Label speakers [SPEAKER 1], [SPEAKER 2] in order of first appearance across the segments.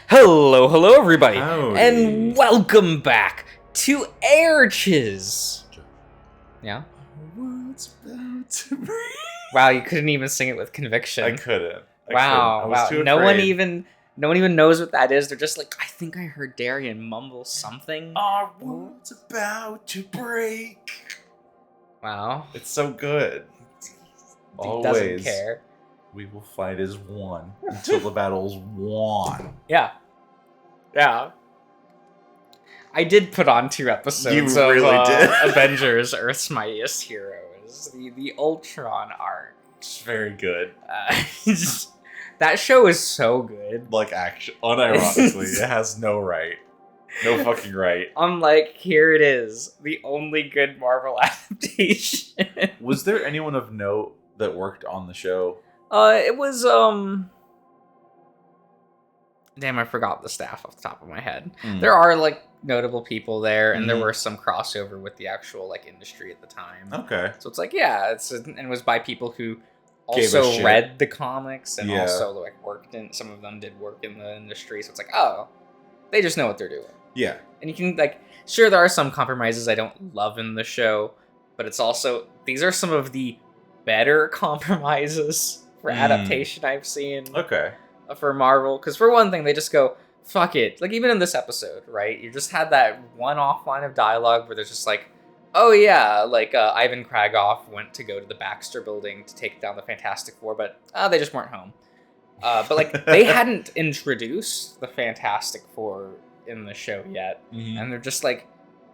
[SPEAKER 1] Hello, everybody,
[SPEAKER 2] Howdy.
[SPEAKER 1] and welcome back to Airches. Yeah.
[SPEAKER 2] World's about to break.
[SPEAKER 1] Wow, you couldn't even sing it with conviction.
[SPEAKER 2] I couldn't.
[SPEAKER 1] Wow,
[SPEAKER 2] I was too
[SPEAKER 1] no one
[SPEAKER 2] afraid.
[SPEAKER 1] even knows what that is. They're just like, I think I heard Darian mumble something.
[SPEAKER 2] Our world's about to break.
[SPEAKER 1] Wow,
[SPEAKER 2] It's so good.
[SPEAKER 1] he
[SPEAKER 2] Always.
[SPEAKER 1] doesn't care.
[SPEAKER 2] We will fight as one until the battle's won.
[SPEAKER 1] Yeah. I did put on 2 episodes
[SPEAKER 2] You
[SPEAKER 1] of
[SPEAKER 2] really did.
[SPEAKER 1] Avengers: Earth's Mightiest Heroes, the Ultron arc.
[SPEAKER 2] It's very good.
[SPEAKER 1] That show is so good.
[SPEAKER 2] Like, unironically, it has no right. No fucking right.
[SPEAKER 1] I'm like, here it is, the only good Marvel adaptation.
[SPEAKER 2] Was there anyone of note that worked on the show?
[SPEAKER 1] It was damn, I forgot the staff off the top of my head. There are like notable people there, and there were some crossover with the actual like industry at the time.
[SPEAKER 2] Okay.
[SPEAKER 1] So it's like, yeah, and it was by people who
[SPEAKER 2] Gave a
[SPEAKER 1] also
[SPEAKER 2] shit.
[SPEAKER 1] read the comics and
[SPEAKER 2] Yeah.
[SPEAKER 1] also like worked in. Some of them did work in the industry, so it's like, oh, they just know what they're doing.
[SPEAKER 2] Yeah.
[SPEAKER 1] And you can like, sure, there are some compromises I don't love in the show, but it's also, these are some of the better compromises for adaptation I've seen
[SPEAKER 2] Okay.
[SPEAKER 1] for Marvel. Because for one thing, they just go, fuck it. Like, even in this episode, right? You just had that one-off line of dialogue where there's just like, oh yeah, like Ivan Kragoff went to go to the Baxter building to take down the Fantastic Four, but they just weren't home. But like, they hadn't introduced the Fantastic Four in the show yet. And they're just like,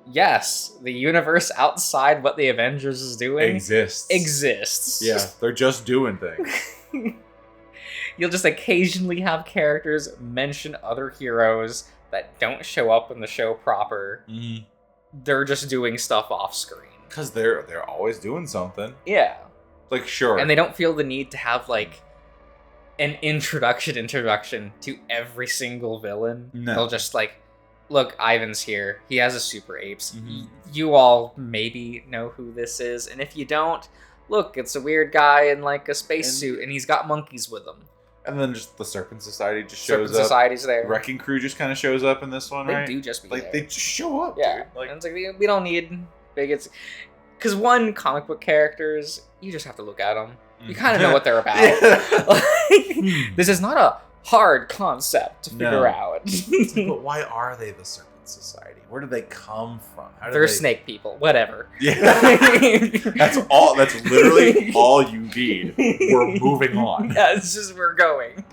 [SPEAKER 1] yes, the universe outside what the Avengers is doing exists.
[SPEAKER 2] Yeah, they're just doing things.
[SPEAKER 1] You'll just occasionally have characters mention other heroes that don't show up in the show proper. They're just doing stuff off screen.
[SPEAKER 2] Because they're always doing something.
[SPEAKER 1] Yeah.
[SPEAKER 2] Like, sure.
[SPEAKER 1] And they don't feel the need to have like an introduction to every single villain.
[SPEAKER 2] No.
[SPEAKER 1] They'll just like, look, Ivan's here. He has a super apes. You all maybe know who this is. And if you don't, look, it's a weird guy in like a spacesuit and he's got monkeys with him.
[SPEAKER 2] And then just the Serpent Society just
[SPEAKER 1] Serpent
[SPEAKER 2] shows up.
[SPEAKER 1] Society's there.
[SPEAKER 2] Wrecking Crew just kind of shows up in this one,
[SPEAKER 1] They
[SPEAKER 2] right?
[SPEAKER 1] do just be
[SPEAKER 2] like
[SPEAKER 1] there.
[SPEAKER 2] they just show up.
[SPEAKER 1] Yeah.
[SPEAKER 2] Dude. Like,
[SPEAKER 1] And it's like, we don't need bigots. Because one, comic book characters, you just have to look at them. You kind of know what they're about. This is not a hard concept to figure out.
[SPEAKER 2] But why are they the Serpent Society? Where do they come from? How do
[SPEAKER 1] They're
[SPEAKER 2] they...
[SPEAKER 1] snake people. Whatever.
[SPEAKER 2] Yeah. That's all. That's literally all you need. We're moving on.
[SPEAKER 1] Yeah, it's just we're going.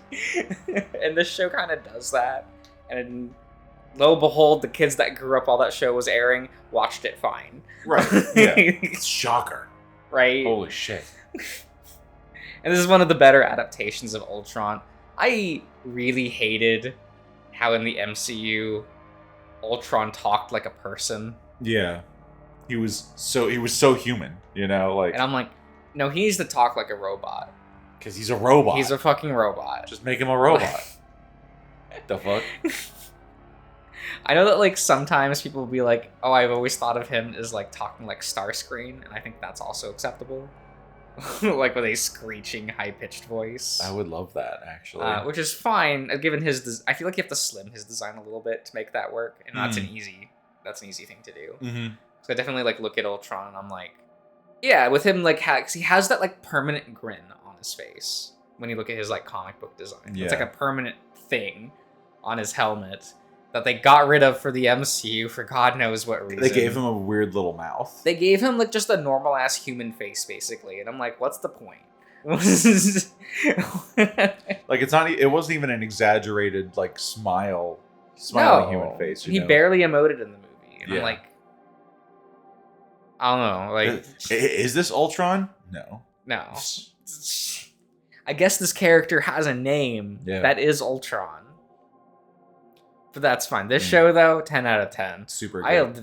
[SPEAKER 1] And this show kind of does that. And lo and behold, the kids that grew up while that show was airing watched it fine.
[SPEAKER 2] Right. Yeah. Shocker.
[SPEAKER 1] Right?
[SPEAKER 2] Holy shit.
[SPEAKER 1] And this is one of the better adaptations of Ultron. I really hated how in the MCU, Ultron talked like a person.
[SPEAKER 2] Yeah. He was so human, you know, like,
[SPEAKER 1] And I'm like, no, he needs to talk like a robot.
[SPEAKER 2] because he's a robot.
[SPEAKER 1] He's a fucking robot.
[SPEAKER 2] Just make him a robot. The fuck?
[SPEAKER 1] I know that like sometimes people will be like, oh, I've always thought of him as like talking like Starscream, and I think that's also acceptable. Like with a screeching, high-pitched voice.
[SPEAKER 2] I would love that, actually.
[SPEAKER 1] Which is fine, given his. I feel like you have to slim his design a little bit to make that work, and that's an easy thing to do. So I definitely like look at Ultron, and I'm like, yeah, with him like he has that like permanent grin on his face when you look at his like comic book design.
[SPEAKER 2] Yeah.
[SPEAKER 1] It's like a permanent thing on his helmet that they got rid of for the MCU for God knows what reason.
[SPEAKER 2] They gave him a weird little mouth.
[SPEAKER 1] They gave him like just a normal ass human face, basically, and I'm like, what's the point?
[SPEAKER 2] Like, it's not. It wasn't even an exaggerated like smiling human face. You
[SPEAKER 1] He
[SPEAKER 2] know?
[SPEAKER 1] barely emoted in the movie, and
[SPEAKER 2] Yeah.
[SPEAKER 1] I'm like, I don't know, like,
[SPEAKER 2] Is this Ultron? No.
[SPEAKER 1] no. I guess this character has a name that is Ultron. But that's fine. This show, though, 10 out of 10.
[SPEAKER 2] Super good.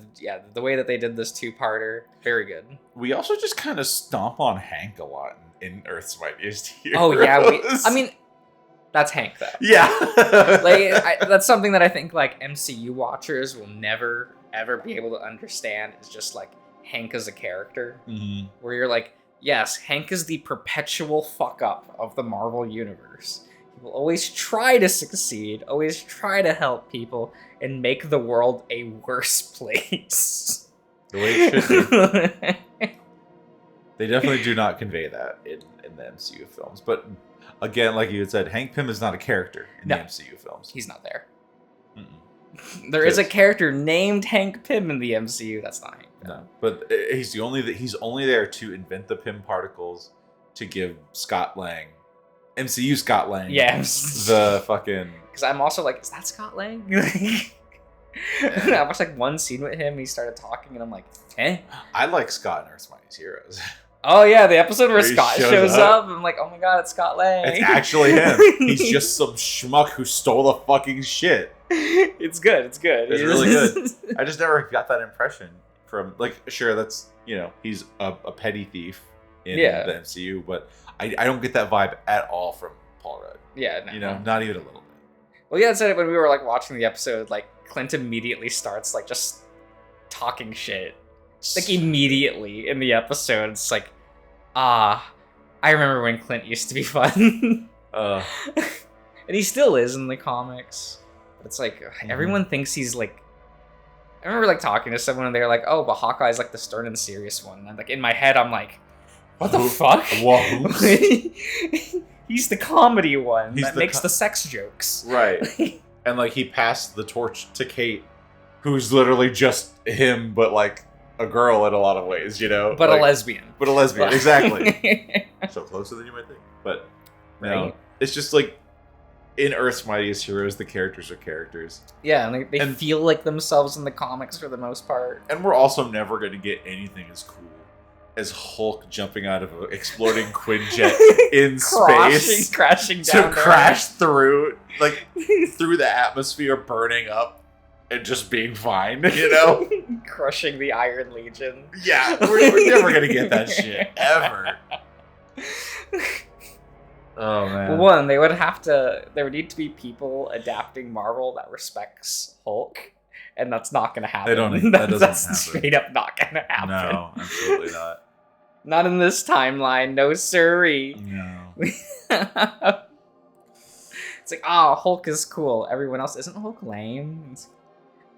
[SPEAKER 1] The way that they did this two-parter, very good.
[SPEAKER 2] We also just kind of stomp on Hank a lot in Earth's Mightiest Heroes.
[SPEAKER 1] Oh, yeah. That's Hank, though.
[SPEAKER 2] Yeah.
[SPEAKER 1] That's something that I think, like, MCU watchers will never, ever be able to understand, is just, like, Hank as a character. Where you're like, yes, Hank is the perpetual fuck-up of the Marvel Universe. He will always try to succeed, always try to help people, and make the world a worse place.
[SPEAKER 2] The way it should be. They definitely do not convey that in the MCU films. But again, like you had said, Hank Pym is not a character in the MCU films.
[SPEAKER 1] He's not there.
[SPEAKER 2] Mm-mm.
[SPEAKER 1] There is a character named Hank Pym in the MCU. That's not Hank Pym.
[SPEAKER 2] No, but he's only there to invent the Pym particles to give Scott Lang, MCU Scott Lang, the fucking.
[SPEAKER 1] Because I'm also like, is that Scott Lang? I watched like one scene with him. He started talking, and I'm like, eh.
[SPEAKER 2] I like Scott in Earth's Mightiest Heroes.
[SPEAKER 1] Oh yeah, the episode where Scott shows up.
[SPEAKER 2] up.
[SPEAKER 1] I'm like, oh my god, it's Scott Lang.
[SPEAKER 2] It's actually him. He's just some schmuck who stole the fucking shit.
[SPEAKER 1] It's good. It's good.
[SPEAKER 2] It's really good. I just never got that impression from, like, sure, that's, he's a petty thief in the MCU, but I don't get that vibe at all from Paul Rudd.
[SPEAKER 1] Yeah, no.
[SPEAKER 2] Not even a little bit.
[SPEAKER 1] Well, yeah, said it when we were like watching the episode. Like, Clint immediately starts like just talking shit. Like immediately in the episode, it's like, I remember when Clint used to be fun. And he still is in the comics. But it's like everyone thinks he's like. I remember like talking to someone and they're like, "Oh, but Hawkeye's like the stern and serious one." And I'm like, in my head, I'm like, "What the fuck?" He's the comedy one that makes the sex jokes,
[SPEAKER 2] right? And like he passed the torch to Kate, who's literally just him, but like a girl in a lot of ways, but
[SPEAKER 1] like, a lesbian.
[SPEAKER 2] But a lesbian, exactly. So closer than you might think, but it's just like in Earth's Mightiest Heroes, the characters are characters.
[SPEAKER 1] Yeah, and they feel like themselves in the comics for the most part.
[SPEAKER 2] And we're also never going to get anything as cool as Hulk jumping out of an exploding Quinjet in space,
[SPEAKER 1] crashing down,
[SPEAKER 2] to crash through the atmosphere, burning up, and just being fine,
[SPEAKER 1] crushing the Iron Legion.
[SPEAKER 2] Yeah, we're never gonna get that shit ever. Oh man.
[SPEAKER 1] Well, one, there would need to be people adapting Marvel that respects Hulk. And that's not going to happen. That's happen. Straight up not going to happen.
[SPEAKER 2] No, absolutely not.
[SPEAKER 1] Not in this timeline. No, sirree.
[SPEAKER 2] No.
[SPEAKER 1] It's like, Hulk is cool. Everyone else isn't Hulk lame.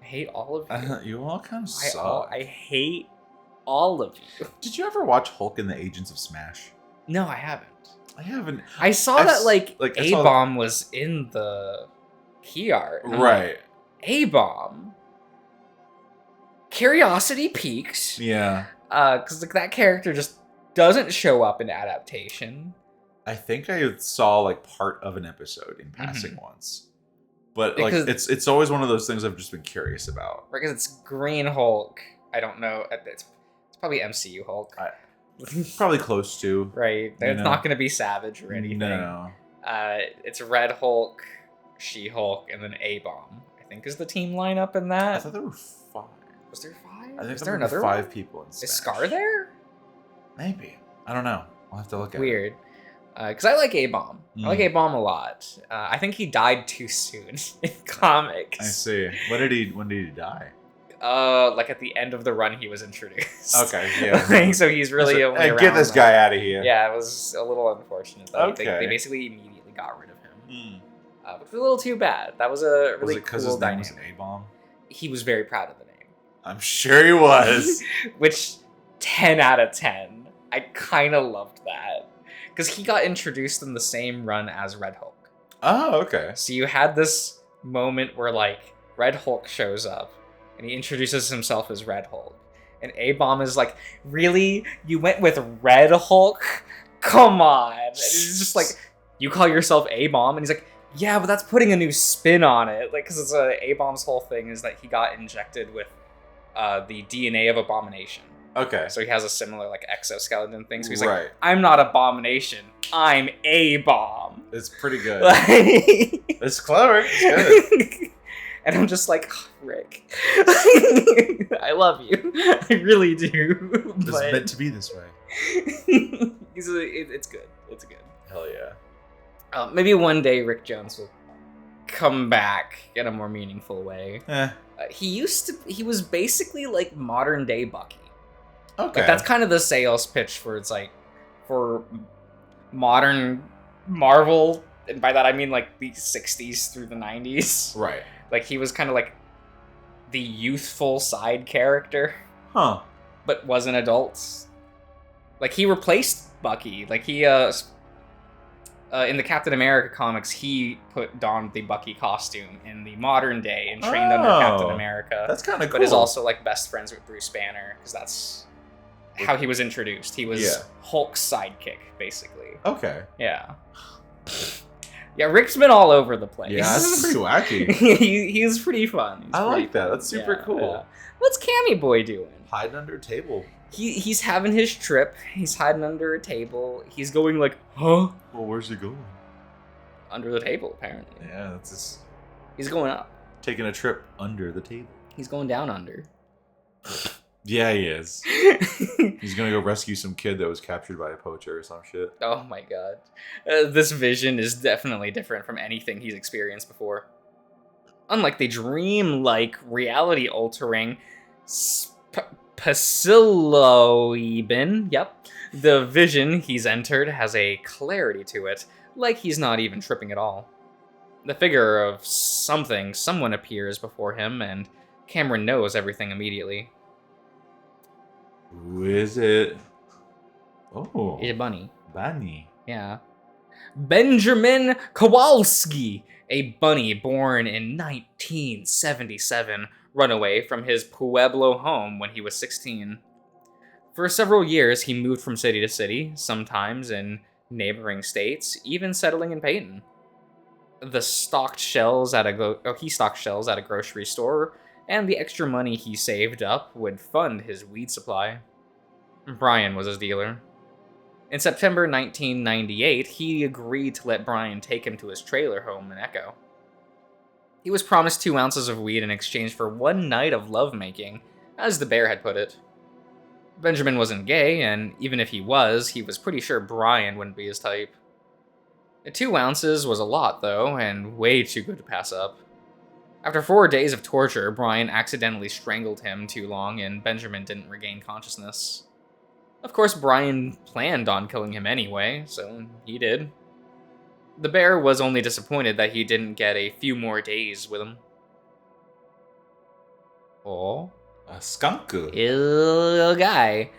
[SPEAKER 1] I hate all of you.
[SPEAKER 2] You all kind of suck.
[SPEAKER 1] I hate all of you.
[SPEAKER 2] Did you ever watch Hulk and the Agents of Smash?
[SPEAKER 1] No, I haven't.
[SPEAKER 2] I haven't.
[SPEAKER 1] I saw that A-Bomb was in the key art.
[SPEAKER 2] Right.
[SPEAKER 1] A-Bomb. Curiosity peaked.
[SPEAKER 2] Yeah.
[SPEAKER 1] Because that character just doesn't show up in adaptation.
[SPEAKER 2] I think I saw part of an episode in passing once, but it's always one of those things I've just been curious about.
[SPEAKER 1] Because it's Green Hulk. I don't know. It's probably MCU Hulk.
[SPEAKER 2] Probably close to.
[SPEAKER 1] Right. It's not going to be Savage or anything.
[SPEAKER 2] No.
[SPEAKER 1] It's Red Hulk, She-Hulk, and then A-Bomb, I think, is the team lineup in that.
[SPEAKER 2] I thought there were 5.
[SPEAKER 1] Was there 5?
[SPEAKER 2] I think
[SPEAKER 1] there another
[SPEAKER 2] 5 people in Smash.
[SPEAKER 1] Is Scar there?
[SPEAKER 2] Maybe. I don't know. I'll have to look at it.
[SPEAKER 1] Weird. Because I like A-Bomb. I like A-Bomb a lot. I think he died too soon in comics.
[SPEAKER 2] I see. When did he die?
[SPEAKER 1] At the end of the run he was introduced.
[SPEAKER 2] Okay, yeah.
[SPEAKER 1] So he's really only around.
[SPEAKER 2] Get this guy out of here.
[SPEAKER 1] Yeah, it was a little unfortunate. Though.
[SPEAKER 2] Okay.
[SPEAKER 1] They basically immediately got rid of him. Which was a little too bad. That was a really cool
[SPEAKER 2] because his name
[SPEAKER 1] dynamic.
[SPEAKER 2] was an A-Bomb?
[SPEAKER 1] He was very proud of the name.
[SPEAKER 2] I'm sure he was.
[SPEAKER 1] Which, 10 out of 10. I kind of loved that. Because he got introduced in the same run as Red Hulk.
[SPEAKER 2] Oh, okay.
[SPEAKER 1] So you had this moment where, Red Hulk shows up, and he introduces himself as Red Hulk. And A-Bomb is like, really? You went with Red Hulk? Come on. And he's just like, you call yourself A-Bomb? And he's like, yeah, but that's putting a new spin on it. Because it's A-Bomb's whole thing is that he got injected with the DNA of Abomination.
[SPEAKER 2] Okay.
[SPEAKER 1] So he has a similar exoskeleton thing. So he's like, I'm not Abomination. I'm A-Bomb.
[SPEAKER 2] It's pretty good. It's clever. It's good.
[SPEAKER 1] And I'm just like, Rick. I love you. I really do.
[SPEAKER 2] It's meant to be this way.
[SPEAKER 1] It's good. It's good.
[SPEAKER 2] Hell yeah.
[SPEAKER 1] Maybe one day Rick Jones will come back in a more meaningful way. He was basically modern day Bucky.
[SPEAKER 2] Okay.
[SPEAKER 1] That's kind of the sales pitch for for modern Marvel And by that I mean like the 60s through the 90s.
[SPEAKER 2] Right.
[SPEAKER 1] Like he was kind of like the youthful side character.
[SPEAKER 2] Huh.
[SPEAKER 1] But was an adult. Like he replaced Bucky. Like he in the Captain America comics, he donned the Bucky costume in the modern day and trained under Captain America.
[SPEAKER 2] That's kind of cool.
[SPEAKER 1] But is also like best friends with Bruce Banner because that's how he was introduced. He was Hulk's sidekick, basically.
[SPEAKER 2] Okay.
[SPEAKER 1] Yeah. Yeah, Rick's been all over the place.
[SPEAKER 2] Yeah, that's pretty wacky.
[SPEAKER 1] He's pretty fun.
[SPEAKER 2] I like that. That's super cool.
[SPEAKER 1] Yeah. What's Cammy Boy doing?
[SPEAKER 2] Hiding under a table.
[SPEAKER 1] He's having his trip. He's hiding under a table. He's going like, huh?
[SPEAKER 2] Well, where's he going?
[SPEAKER 1] Under the table, apparently.
[SPEAKER 2] Yeah, that's just...
[SPEAKER 1] He's going up.
[SPEAKER 2] Taking a trip under the table.
[SPEAKER 1] He's going down under.
[SPEAKER 2] Yeah, he is. He's gonna go rescue some kid that was captured by a poacher or some shit.
[SPEAKER 1] Oh my god. This vision is definitely different from anything he's experienced before. Unlike the dream-like, reality-altering psilocybe, the vision he's entered has a clarity to it, like he's not even tripping at all. The figure of someone appears before him, and Cameron knows everything immediately.
[SPEAKER 2] Who is it? Oh.
[SPEAKER 1] It's a bunny.
[SPEAKER 2] Bunny.
[SPEAKER 1] Yeah. Benjamin Kowalski, a bunny born in 1977, runaway from his Pueblo home when he was 16. For several years, he moved from city to city, sometimes in neighboring states, even settling in Peyton. He stocked shells at a grocery store, and the extra money he saved up would fund his weed supply. Brian was his dealer. In September 1998, he agreed to let Brian take him to his trailer home in Echo. He was promised 2 ounces of weed in exchange for 1 night of lovemaking, as the bear had put it. Benjamin wasn't gay, and even if he was pretty sure Brian wouldn't be his type. 2 ounces was a lot, though, and way too good to pass up. After 4 days of torture, Brian accidentally strangled him too long, and Benjamin didn't regain consciousness. Of course, Brian planned on killing him anyway, so he did. The bear was only disappointed that he didn't get a few more days with him. Oh.
[SPEAKER 2] A skunk.
[SPEAKER 1] Little guy.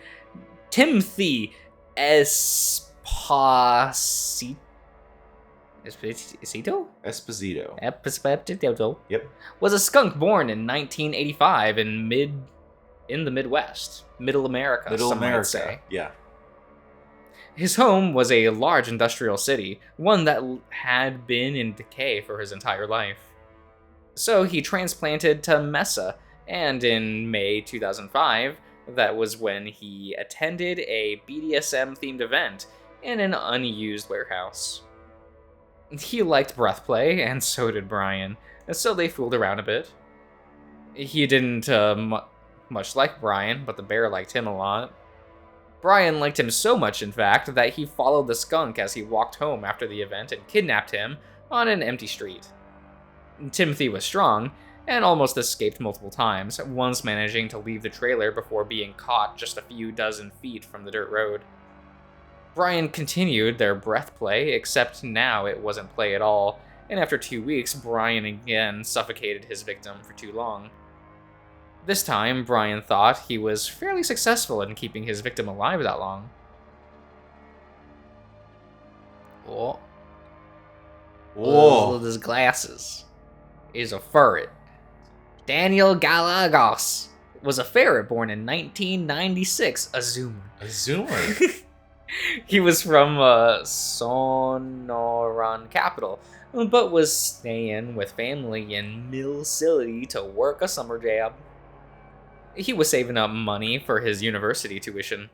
[SPEAKER 1] Timothy Esposito? Esposito?
[SPEAKER 2] Yep.
[SPEAKER 1] Was a skunk born in 1985 in the Midwest. Middle America, some might say.
[SPEAKER 2] Yeah.
[SPEAKER 1] His home was a large industrial city, one that had been in decay for his entire life. So he transplanted to Mesa, and in May 2005, that was when he attended a BDSM-themed event in an unused warehouse. He liked breath play, and so did Brian, so they fooled around a bit. He didn't much like Brian, but the bear liked him a lot. Brian liked him so much, in fact, that he followed the skunk as he walked home after the event and kidnapped him on an empty street. Timothy was strong, and almost escaped multiple times, once managing to leave the trailer before being caught just a few dozen feet from the dirt road. Brian continued their breath play, except now it wasn't play at all, and after 2 weeks, Brian again suffocated his victim for too long. This time, Brian thought he was fairly successful in keeping his victim alive that long. Oh.
[SPEAKER 2] Whoa.
[SPEAKER 1] With his glasses is a ferret. Daniel Galagos was a ferret born in 1996, a zoomer.
[SPEAKER 2] A zoomer?
[SPEAKER 1] He was from Sonoran capital, but was staying with family in Mill City to work a summer job. He was saving up money for his university tuition.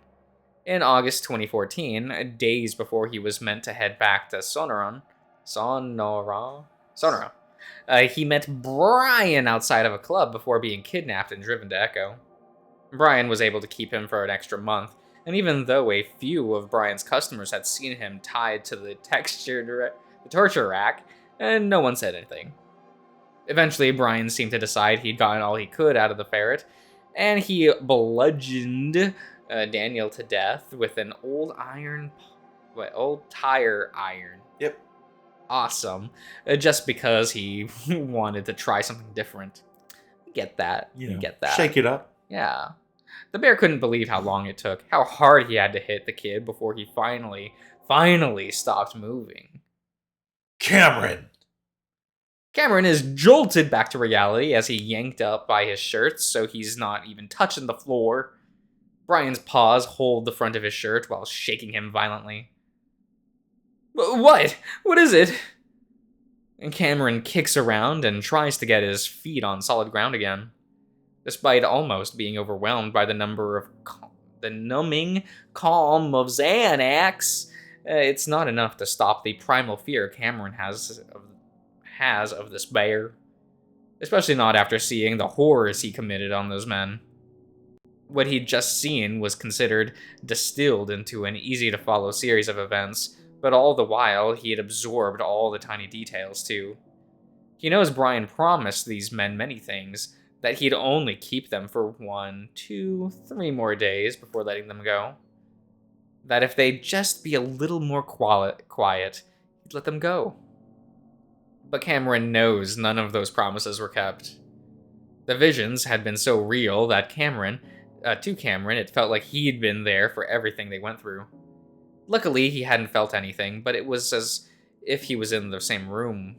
[SPEAKER 1] In August 2014, days before he was meant to head back to Sonora, he met Brian outside of a club before being kidnapped and driven to Echo. Brian was able to keep him for an extra month, and even though a few of Brian's customers had seen him tied to the torture rack, and no one said anything. Eventually, Brian seemed to decide he'd gotten all he could out of the ferret, and he bludgeoned Daniel to death with an old tire iron.
[SPEAKER 2] Yep.
[SPEAKER 1] awesome, just because he wanted to try something different. I get that.
[SPEAKER 2] You know,
[SPEAKER 1] get that.
[SPEAKER 2] shake it up.
[SPEAKER 1] Yeah. The bear couldn't believe how long it took, how hard he had to hit the kid before he finally stopped moving.
[SPEAKER 2] Cameron!
[SPEAKER 1] Cameron is jolted back to reality as he yanked up by his shirt so he's not even touching the floor. Brian's paws hold the front of his shirt while shaking him violently. What? What is it? And Cameron kicks around and tries to get his feet on solid ground again. Despite almost being overwhelmed by the numbing calm of Xanax, it's not enough to stop the primal fear Cameron has of this bear. Especially not after seeing the horrors he committed on those men. What he'd just seen was considered distilled into an easy-to-follow series of events, but all the while he had absorbed all the tiny details too. He knows Brian promised these men many things, that he'd only keep them for 1, 2, 3 more days before letting them go. That if they'd just be a little more quiet, he'd let them go. But Cameron knows none of those promises were kept. The visions had been so real that to Cameron, it felt like he'd been there for everything they went through. Luckily, he hadn't felt anything, but it was as if he was in the same room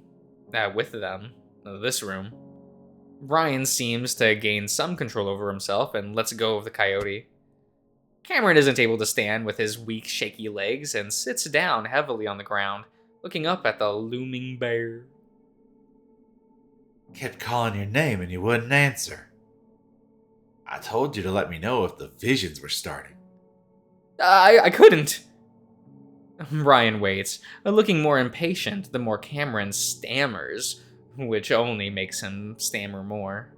[SPEAKER 1] with them, this room. Brian seems to gain some control over himself and lets go of the coyote. Cameron isn't able to stand with his weak, shaky legs and sits down heavily on the ground, looking up at the looming bear.
[SPEAKER 2] Kept calling your name and you wouldn't answer. I told you to let me know if the visions were starting.
[SPEAKER 1] I couldn't. Brian waits, looking more impatient the more Cameron stammers, which only makes him stammer more.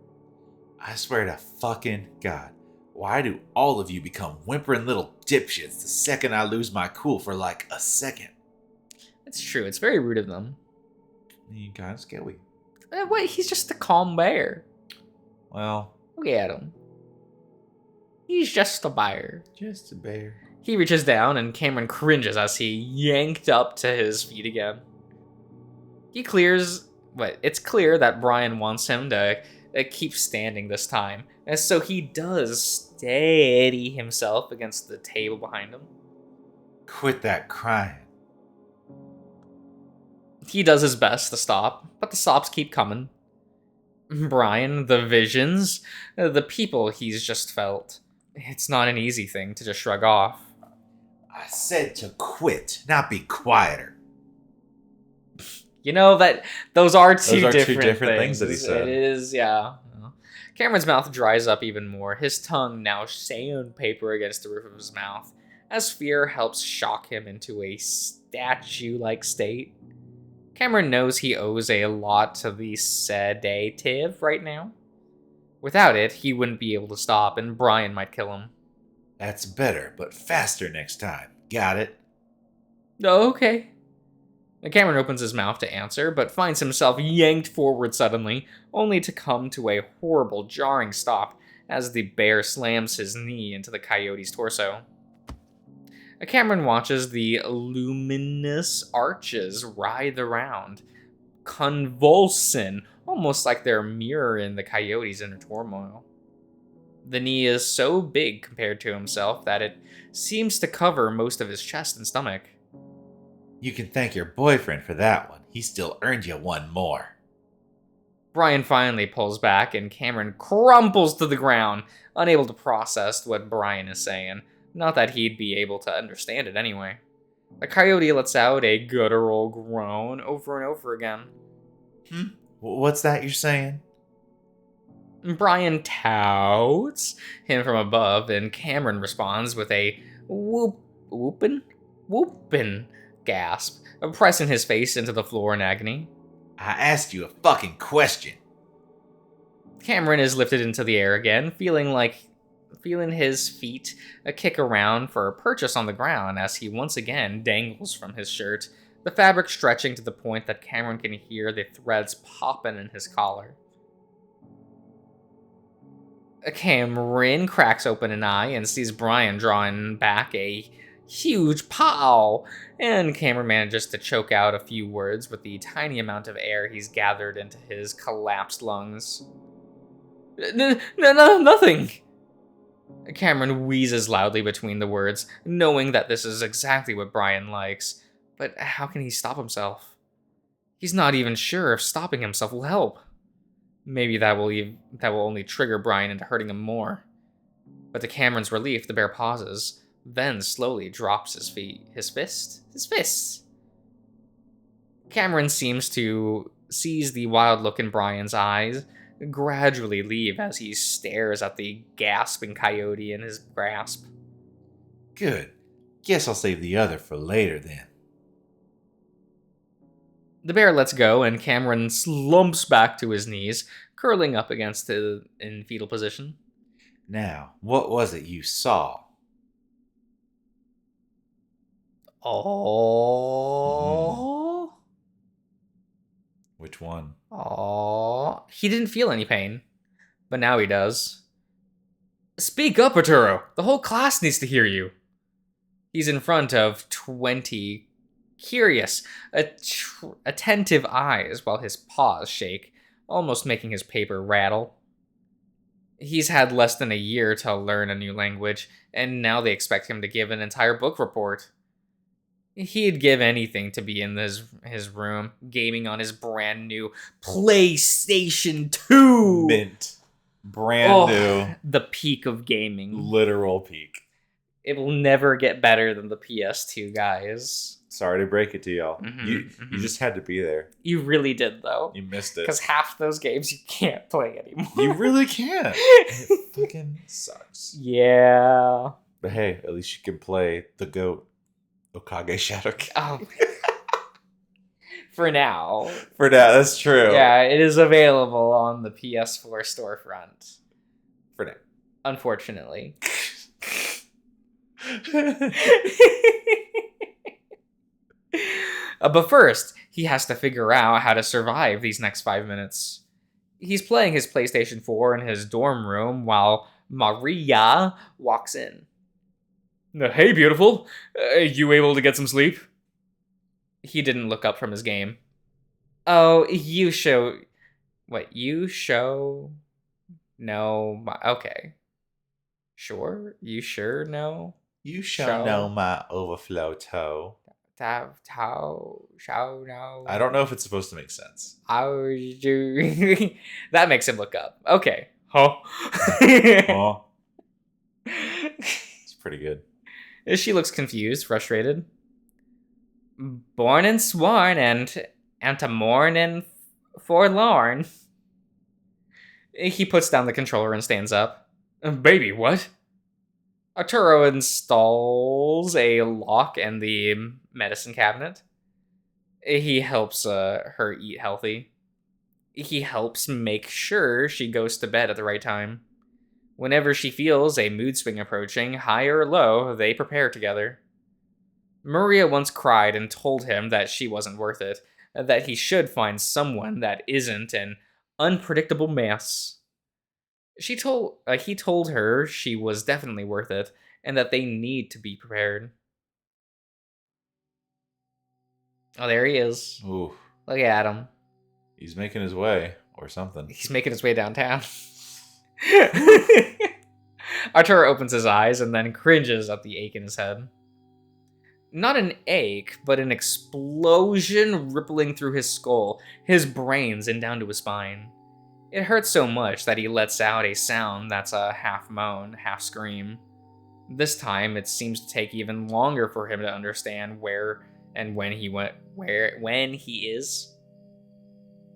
[SPEAKER 2] I swear to fucking God, why do all of you become whimpering little dipshits the second I lose my cool for like a second?
[SPEAKER 1] It's true, it's very rude of them.
[SPEAKER 2] You kind of scary.
[SPEAKER 1] Wait, he's just a calm bear.
[SPEAKER 2] Well,
[SPEAKER 1] look at him. He's just a bear.
[SPEAKER 2] Just a bear.
[SPEAKER 1] He reaches down and Cameron cringes as he yanked up to his feet again. It's clear that Brian wants him to keep standing this time, and so he does steady himself against the table behind him.
[SPEAKER 2] Quit that crying.
[SPEAKER 1] He does his best to stop, but the sobs keep coming. Brian, the visions, the people he's just felt. It's not an easy thing to just shrug off.
[SPEAKER 2] I said to quit, not be quieter.
[SPEAKER 1] You know that those are two
[SPEAKER 2] different things that he said.
[SPEAKER 1] It is, yeah. Cameron's mouth dries up even more, his tongue now sandpaper against the roof of his mouth, as fear helps shock him into a statue-like state. Cameron knows he owes a lot to the sedative right now. Without it, he wouldn't be able to stop, and Brian might kill him.
[SPEAKER 2] That's better, but faster next time. Got it?
[SPEAKER 1] Okay. Cameron opens his mouth to answer, but finds himself yanked forward suddenly, only to come to a horrible, jarring stop as the bear slams his knee into the coyote's torso. Cameron watches the luminous arches writhe around, convulsing, almost like they're mirroring the coyote's inner turmoil. The knee is so big compared to himself that it seems to cover most of his chest and stomach.
[SPEAKER 2] You can thank your boyfriend for that one. He still earned you one more.
[SPEAKER 1] Brian finally pulls back and Cameron crumples to the ground, unable to process what Brian is saying. Not that he'd be able to understand it anyway. The coyote lets out a guttural groan over and over again.
[SPEAKER 2] What's that you're saying?
[SPEAKER 1] Brian touts him from above, and Cameron responds with a whoopin' gasp, pressing his face into the floor in agony.
[SPEAKER 2] I asked you a fucking question.
[SPEAKER 1] Cameron is lifted into the air again, feeling his feet kick around for a purchase on the ground as he once again dangles from his shirt, the fabric stretching to the point that Cameron can hear the threads popping in his collar. Cameron cracks open an eye and sees Brian drawing back a Huge pow! And Cameron manages to choke out a few words with the tiny amount of air he's gathered into his collapsed lungs. No, nothing! Cameron wheezes loudly between the words, knowing that this is exactly what Brian likes. But how can he stop himself? He's not even sure if stopping himself will help. Maybe that will only trigger Brian into hurting him more. But to Cameron's relief, the bear pauses, then slowly drops his fist. Cameron seems to seize the wild look in Brian's eyes, gradually leave as he stares at the gasping coyote in his grasp.
[SPEAKER 2] Good. Guess I'll save the other for later then.
[SPEAKER 1] The bear lets go, and Cameron slumps back to his knees, curling up against it in fetal position.
[SPEAKER 2] Now, what was it you saw?
[SPEAKER 1] Oh.
[SPEAKER 2] Which one?
[SPEAKER 1] Oh. He didn't feel any pain, but now he does. Speak up, Arturo. The whole class needs to hear you. He's in front of 20 curious, attentive eyes while his paws shake, almost making his paper rattle. He's had less than a year to learn a new language, and now they expect him to give an entire book report. He'd give anything to be in his room, gaming on his brand new PlayStation 2!
[SPEAKER 2] Mint. Brand new.
[SPEAKER 1] The peak of gaming.
[SPEAKER 2] Literal peak.
[SPEAKER 1] It will never get better than the PS2, guys.
[SPEAKER 2] Sorry to break it to y'all. You just had to be there.
[SPEAKER 1] You really did, though.
[SPEAKER 2] You missed it.
[SPEAKER 1] Because half those games you can't play anymore.
[SPEAKER 2] You really can't. It fucking sucks.
[SPEAKER 1] Yeah.
[SPEAKER 2] But hey, at least you can play the GOAT, Okage Shadow.
[SPEAKER 1] Oh. For now.
[SPEAKER 2] For now, that's true.
[SPEAKER 1] Yeah, it is available on the PS4 storefront.
[SPEAKER 2] For now.
[SPEAKER 1] Unfortunately. But first, he has to figure out how to survive these next 5 minutes. He's playing his PlayStation 4 in his dorm room while Maria walks in. Hey, beautiful. You able to get some sleep? He didn't look up from his game. Oh, you show... What, you show... No, okay. Sure? You sure no?
[SPEAKER 2] You shall know my overflow toe.
[SPEAKER 1] No.
[SPEAKER 2] I don't know if it's supposed to make sense.
[SPEAKER 1] That makes him look up. Okay. Huh?
[SPEAKER 2] Huh? It's pretty good.
[SPEAKER 1] She looks confused, frustrated. Born and sworn and to mourn and forlorn. He puts down the controller and stands up. Baby, what? Arturo installs a lock in the medicine cabinet. He helps her eat healthy. He helps make sure she goes to bed at the right time. Whenever she feels a mood swing approaching, high or low, they prepare together. Maria once cried and told him that she wasn't worth it, that he should find someone that isn't an unpredictable mess. He told her she was definitely worth it, and that they need to be prepared. Oh, there he is.
[SPEAKER 2] Ooh.
[SPEAKER 1] Look at him.
[SPEAKER 2] He's making his way, or something.
[SPEAKER 1] He's making his way downtown. Arturo opens his eyes and then cringes at the ache in his head. Not an ache, but an explosion rippling through his skull, his brains, and down to his spine. It hurts so much that he lets out a sound that's a half moan, half scream. This time, it seems to take even longer for him to understand where and when he is.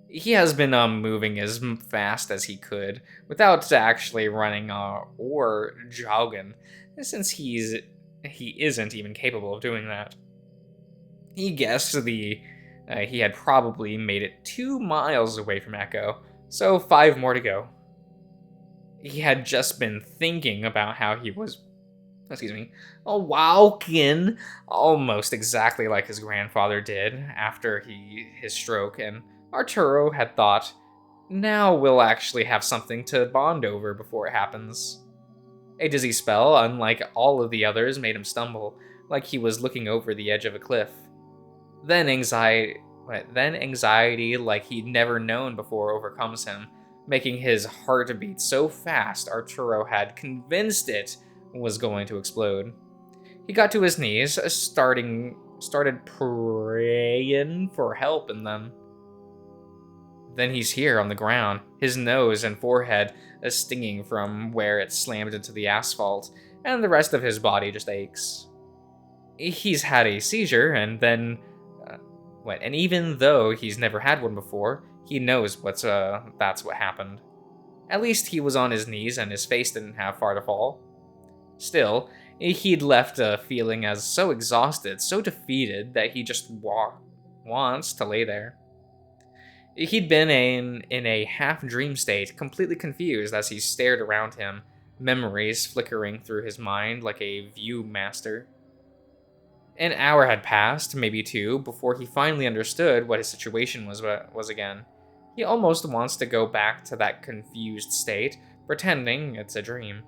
[SPEAKER 1] He has been moving as fast as he could, without actually running or jogging, since he isn't even capable of doing that. He guessed he had probably made it 2 miles away from Echo, so 5 more to go. He had just been thinking about how he was, walking almost exactly like his grandfather did after his stroke, and Arturo had thought, now we'll actually have something to bond over before it happens. A dizzy spell, unlike all of the others, made him stumble, like he was looking over the edge of a cliff. Then anxiety like he'd never known before overcomes him, making his heart beat so fast Arturo had convinced it was going to explode. He got to his knees, started praying for help, and then he's here on the ground, his nose and forehead stinging from where it slammed into the asphalt, and the rest of his body just aches. He's had a seizure, and even though he's never had one before, he knows that's what happened. At least he was on his knees and his face didn't have far to fall. Still, he'd left feeling as so exhausted, so defeated, that he just wants to lay there. He'd been in a half-dream state, completely confused as he stared around him, memories flickering through his mind like a viewmaster. An hour had passed, maybe two, before he finally understood what his situation was again. He almost wants to go back to that confused state, pretending it's a dream.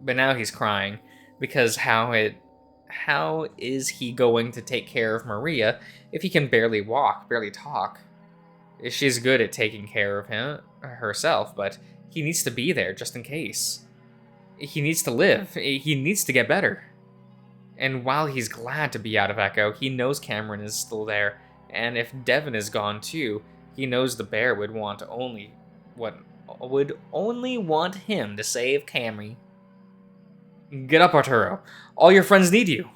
[SPEAKER 1] But now he's crying, because how is he going to take care of Maria if he can barely walk, barely talk? She's good at taking care of herself, but he needs to be there just in case. He needs to live. He needs to get better. And while he's glad to be out of Echo, he knows Cameron is still there, and if Devin is gone too, he knows the bear would only want him to save Camry. Get up, Arturo. All your friends need you.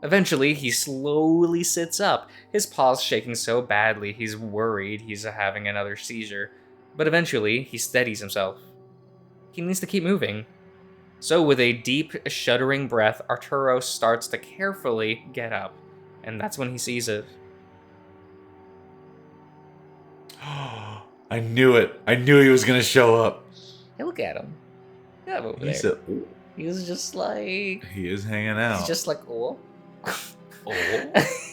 [SPEAKER 1] Eventually, he slowly sits up, his paws shaking so badly he's worried he's having another seizure. But eventually, he steadies himself. He needs to keep moving. So with a deep, shuddering breath, Arturo starts to carefully get up, and that's when he sees it.
[SPEAKER 2] I knew it. I knew he was going to show up.
[SPEAKER 1] Hey, look at him. Look at him over
[SPEAKER 2] He
[SPEAKER 1] there.
[SPEAKER 2] said, "Oh."
[SPEAKER 1] He was just like...
[SPEAKER 2] He is hanging out.
[SPEAKER 1] He's just like, oh.
[SPEAKER 2] Oh.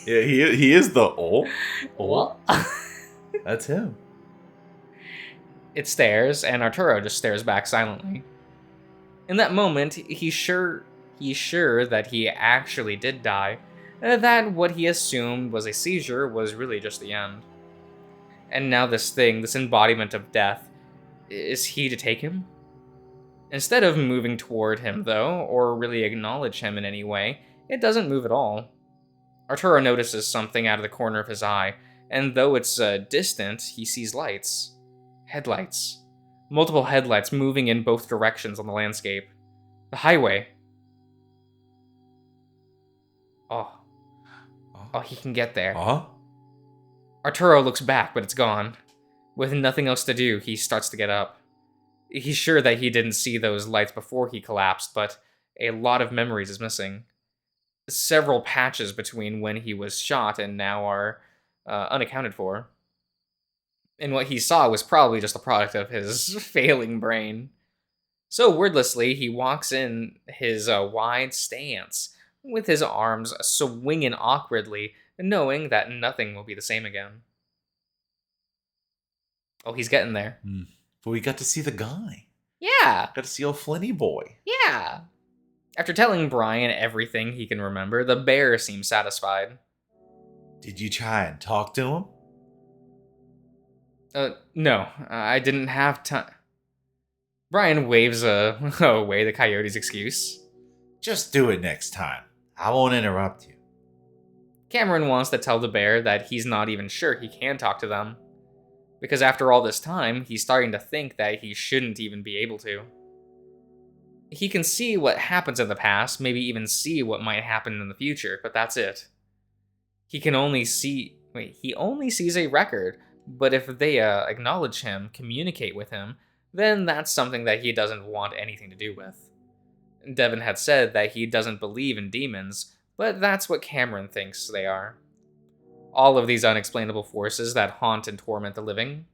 [SPEAKER 2] Yeah, he is the oh.
[SPEAKER 1] Oh.
[SPEAKER 2] That's him.
[SPEAKER 1] It stares, and Arturo just stares back silently. In that moment, he's sure that he actually did die, that what he assumed was a seizure was really just the end. And now this embodiment of death, is he to take him? Instead of moving toward him, though, or really acknowledge him in any way, it doesn't move at all. Arturo notices something out of the corner of his eye, and though it's distant, he sees lights. Headlights. Multiple headlights moving in both directions on the landscape. The highway. Oh, he can get there. Arturo looks back, but it's gone. With nothing else to do, he starts to get up. He's sure that he didn't see those lights before he collapsed, but a lot of memories is missing. Several patches between when he was shot and now are unaccounted for. And what he saw was probably just a product of his failing brain. So wordlessly, he walks in his wide stance, with his arms swinging awkwardly, knowing that nothing will be the same again. Oh, he's getting there.
[SPEAKER 2] But we got to see the guy.
[SPEAKER 1] Yeah.
[SPEAKER 2] Got to see old Flinny boy.
[SPEAKER 1] Yeah. After telling Brian everything he can remember, the bear seems satisfied.
[SPEAKER 2] Did you try and talk to him?
[SPEAKER 1] No, I didn't have time. Brian waves away the coyote's excuse.
[SPEAKER 2] Just do it next time. I won't interrupt you.
[SPEAKER 1] Cameron wants to tell the bear that he's not even sure he can talk to them. Because after all this time, he's starting to think that he shouldn't even be able to. He can see what happens in the past, maybe even see what might happen in the future, but that's it. He only sees a record, but if they acknowledge him, communicate with him, then that's something that he doesn't want anything to do with. Devin had said that he doesn't believe in demons, but that's what Cameron thinks they are. All of these unexplainable forces that haunt and torment the living.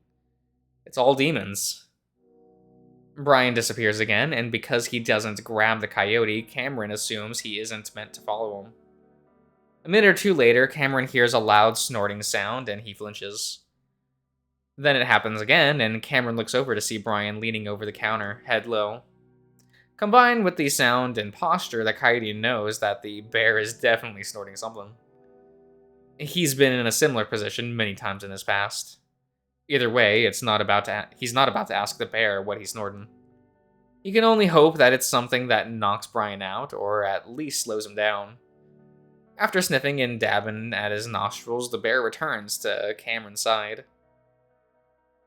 [SPEAKER 1] It's all demons. Brian disappears again, and because he doesn't grab the coyote, Cameron assumes he isn't meant to follow him. A minute or two later, Cameron hears a loud snorting sound, and he flinches. Then it happens again, and Cameron looks over to see Brian leaning over the counter, head low. Combined with the sound and posture, the coyote knows that the bear is definitely snorting something. He's been in a similar position many times in his past. Either way, he's not about to ask the bear what he's snorting. He can only hope that it's something that knocks Brian out, or at least slows him down. After sniffing and dabbing at his nostrils, the bear returns to Cameron's side.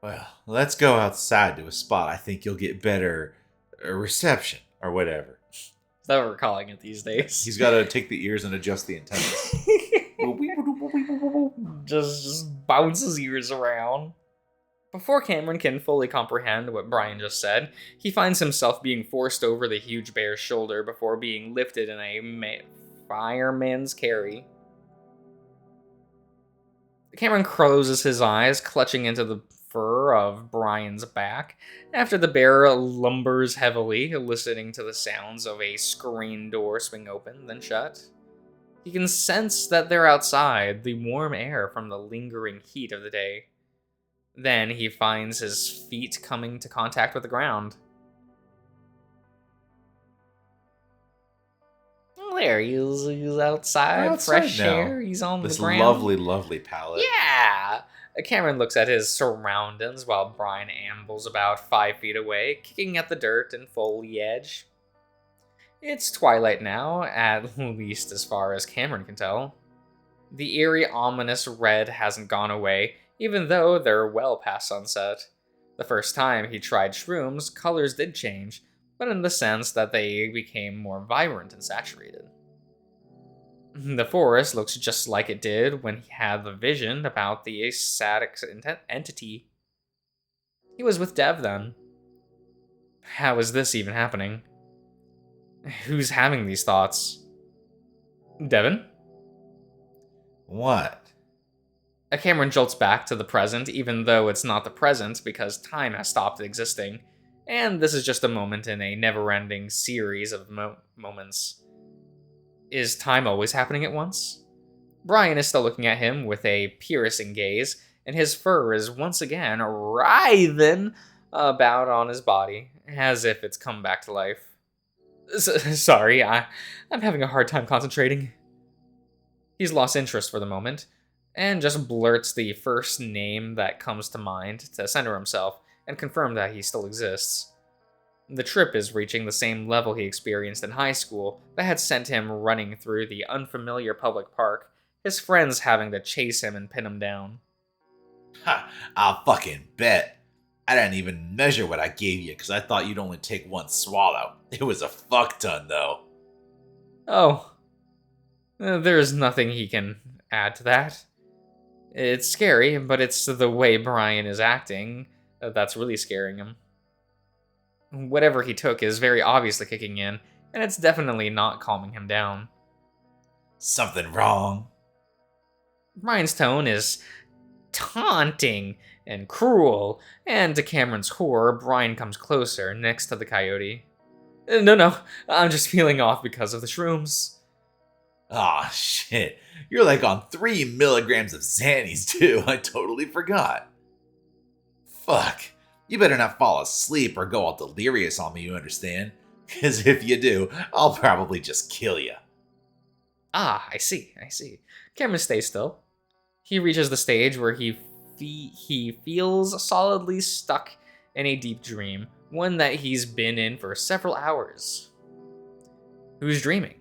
[SPEAKER 2] Well, let's go outside to a spot I think you'll get better reception, or whatever.
[SPEAKER 1] Is that what we're calling it these days?
[SPEAKER 2] He's got to take the ears and adjust the antennas.
[SPEAKER 1] just bounces ears around. Before Cameron can fully comprehend what Brian just said, he finds himself being forced over the huge bear's shoulder before being lifted in a fireman's carry. Cameron closes his eyes, clutching into the fur of Brian's back, after the bear lumbers heavily, listening to the sounds of a screen door swing open, then shut. He can sense that they're outside, the warm air from the lingering heat of the day. Then he finds his feet coming to contact with the ground. There, he's outside, fresh air, he's on the ground.
[SPEAKER 2] This lovely, lovely palette.
[SPEAKER 1] Yeah! Cameron looks at his surroundings while Brian ambles about 5 feet away, kicking at the dirt and foliage. It's twilight now, at least as far as Cameron can tell. The eerie, ominous red hasn't gone away, even though they're well past sunset. The first time he tried shrooms, colors did change, but in the sense that they became more vibrant and saturated. The forest looks just like it did when he had the vision about the static entity. He was with Dev then. How is this even happening? Who's having these thoughts? Devin?
[SPEAKER 2] What?
[SPEAKER 1] Cameron jolts back to the present, even though it's not the present because time has stopped existing, and this is just a moment in a never-ending series of moments. Is time always happening at once? Brian is still looking at him with a piercing gaze, and his fur is once again writhing about on his body, as if it's come back to life. Sorry, I'm having a hard time concentrating. He's lost interest for the moment, and just blurts the first name that comes to mind to center himself and confirm that he still exists. The trip is reaching the same level he experienced in high school that had sent him running through the unfamiliar public park, his friends having to chase him and pin him down.
[SPEAKER 2] Ha! I'll fucking bet. I didn't even measure what I gave you because I thought you'd only take one swallow. It was a fuck ton, though.
[SPEAKER 1] Oh. There's nothing he can add to that. It's scary, but it's the way Brian is acting that's really scaring him. Whatever he took is very obviously kicking in, and it's definitely not calming him down.
[SPEAKER 2] Something wrong?
[SPEAKER 1] Brian's tone is taunting and cruel, and to Cameron's horror, Brian comes closer, next to the coyote. No, I'm just feeling off because of the shrooms.
[SPEAKER 2] Aw, shit. You're like on 3 milligrams of Xannies, too. I totally forgot. Fuck. You better not fall asleep or go all delirious on me, you understand? Because if you do, I'll probably just kill you.
[SPEAKER 1] Ah, I see. Cameron stays still. He reaches the stage where he feels solidly stuck in a deep dream, one that he's been in for several hours. Who's dreaming?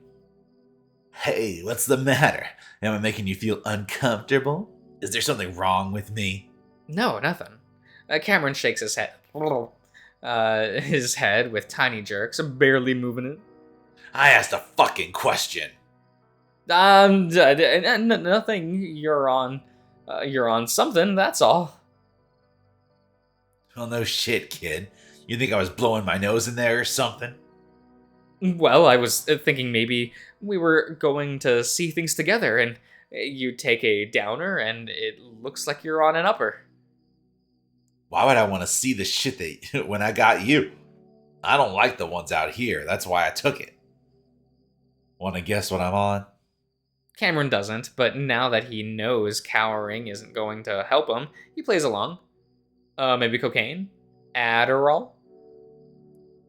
[SPEAKER 2] Hey, what's the matter? Am I making you feel uncomfortable? Is there something wrong with me?
[SPEAKER 1] No, nothing. Cameron shakes his head. His head with tiny jerks, barely moving it.
[SPEAKER 2] I asked a fucking question.
[SPEAKER 1] Nothing. You're on something, that's all.
[SPEAKER 2] Well, no shit, kid. You think I was blowing my nose in there or something?
[SPEAKER 1] Well, I was thinking maybe we were going to see things together, and you take a downer, and it looks like you're on an upper.
[SPEAKER 2] Why would I want to see the shit that when I got you? I don't like the ones out here. That's why I took it. Want to guess what I'm on?
[SPEAKER 1] Cameron doesn't, but now that he knows cowering isn't going to help him, he plays along. Maybe cocaine? Adderall?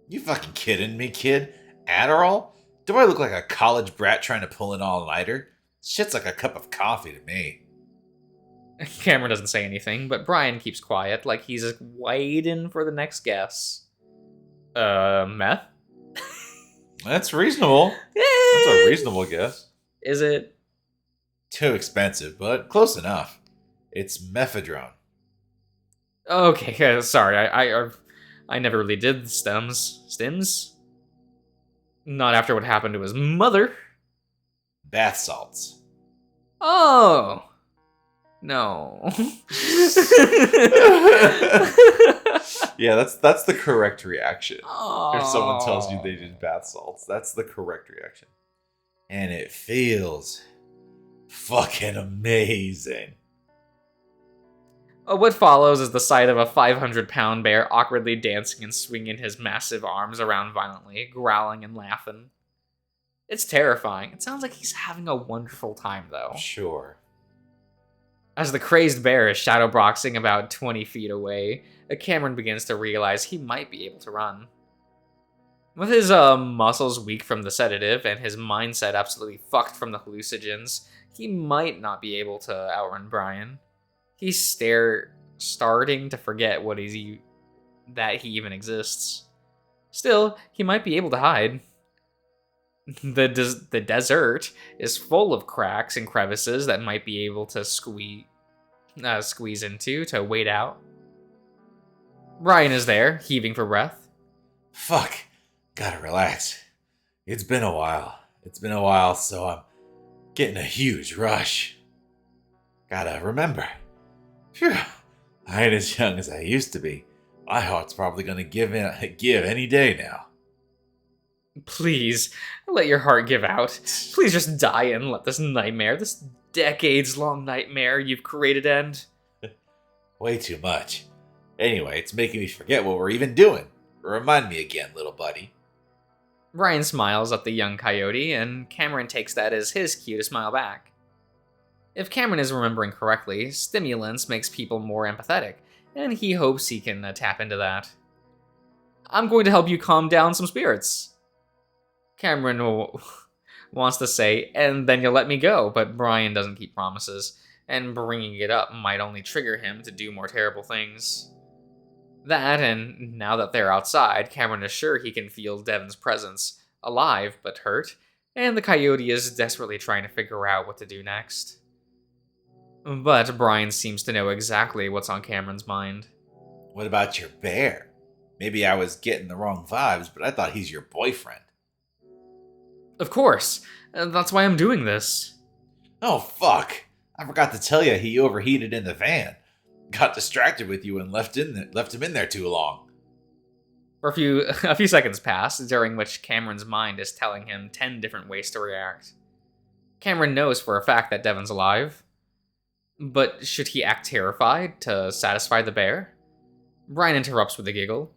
[SPEAKER 2] You fucking kidding me, kid? Adderall? Do I look like a college brat trying to pull an all-nighter? Shit's like a cup of coffee to me.
[SPEAKER 1] Cameron doesn't say anything, but Brian keeps quiet, like he's waiting for the next guess. Meth?
[SPEAKER 2] That's reasonable. That's a reasonable guess.
[SPEAKER 1] Is it?
[SPEAKER 2] Too expensive, but close enough. It's mephedrone.
[SPEAKER 1] Okay, sorry, I never really did stims? Not after what happened to his mother.
[SPEAKER 2] Bath salts.
[SPEAKER 1] Oh. No.
[SPEAKER 2] Yeah, that's the correct reaction.
[SPEAKER 1] Oh.
[SPEAKER 2] If someone tells you they did bath salts, that's the correct reaction. And it feels fucking amazing.
[SPEAKER 1] What follows is the sight of a 500-pound bear awkwardly dancing and swinging his massive arms around violently, growling and laughing. It's terrifying. It sounds like he's having a wonderful time, though.
[SPEAKER 2] Sure.
[SPEAKER 1] As the crazed bear is shadowboxing about 20 feet away, Cameron begins to realize he might be able to run. With his muscles weak from the sedative and his mindset absolutely fucked from the hallucinogens, he might not be able to outrun Brian. He's starting to forget that he even exists. Still, he might be able to hide. The desert is full of cracks and crevices that might be able to squeeze into to wait out. Brian is there, heaving for breath.
[SPEAKER 2] Fuck. Gotta relax. It's been a while, so I'm getting a huge rush. Gotta remember. Phew. I ain't as young as I used to be. My heart's probably gonna give any day now.
[SPEAKER 1] Please, let your heart give out. Please just die and let this nightmare, this decades-long nightmare you've created end.
[SPEAKER 2] Way too much. Anyway, it's making me forget what we're even doing. Remind me again, little buddy.
[SPEAKER 1] Brian smiles at the young coyote, and Cameron takes that as his cue to smile back. If Cameron is remembering correctly, stimulants makes people more empathetic, and he hopes he can tap into that. I'm going to help you calm down some spirits. Cameron wants to say, and then you'll let me go, but Brian doesn't keep promises, and bringing it up might only trigger him to do more terrible things. That, and now that they're outside, Cameron is sure he can feel Devon's presence, alive but hurt, and the coyote is desperately trying to figure out what to do next. But Brian seems to know exactly what's on Cameron's mind.
[SPEAKER 2] What about your bear? Maybe I was getting the wrong vibes, but I thought he's your boyfriend.
[SPEAKER 1] Of course, that's why I'm doing this.
[SPEAKER 2] Oh, fuck. I forgot to tell you he overheated in the van. Got distracted with you and left him in there too long.
[SPEAKER 1] For a few seconds pass, during which Cameron's mind is telling him 10 different ways to react. Cameron knows for a fact that Devon's alive. But should he act terrified to satisfy the bear? Brian interrupts with a giggle.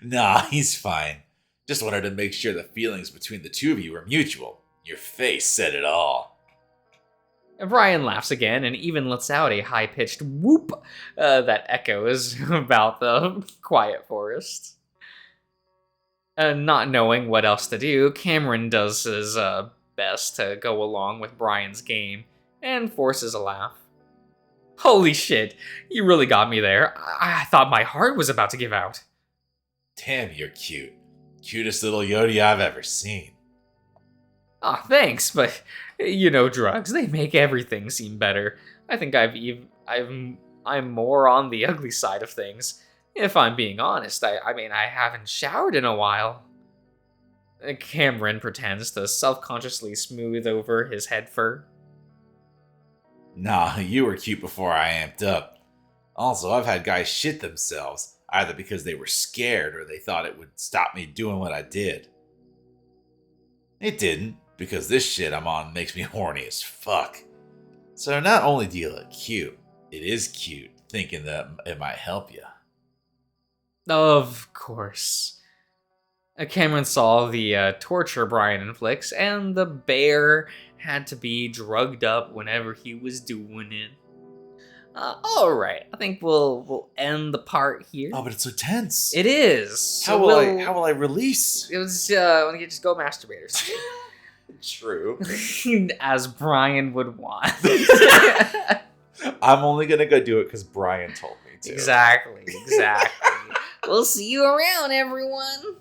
[SPEAKER 2] Nah, he's fine. Just wanted to make sure the feelings between the two of you were mutual. Your face said it all.
[SPEAKER 1] Brian laughs again and even lets out a high-pitched whoop that echoes about the quiet forest. Not knowing what else to do, Cameron does his best to go along with Brian's game and forces a laugh. Holy shit, you really got me there. I thought my heart was about to give out.
[SPEAKER 2] Damn, you're cute. Cutest little Yodi I've ever seen.
[SPEAKER 1] Aw, thanks, but you know drugs, they make everything seem better. I think I'm more on the ugly side of things. If I'm being honest, I mean, I haven't showered in a while. Cameron pretends to self-consciously smooth over his head fur.
[SPEAKER 2] Nah, you were cute before I amped up. Also, I've had guys shit themselves, either because they were scared or they thought it would stop me doing what I did. It didn't, because this shit I'm on makes me horny as fuck. So not only do you look cute, it is cute thinking that it might help you.
[SPEAKER 1] Of course. Cameron saw the torture Brian inflicts, and the bear had to be drugged up whenever he was doing it. All right. I think we'll end the part here.
[SPEAKER 2] Oh, but it's so tense.
[SPEAKER 1] It is.
[SPEAKER 2] How will I release?
[SPEAKER 1] It was when you just go masturbate or something.
[SPEAKER 2] True.
[SPEAKER 1] As Brian would want.
[SPEAKER 2] I'm only gonna go do it because Brian told me to.
[SPEAKER 1] Exactly. We'll see you around, everyone.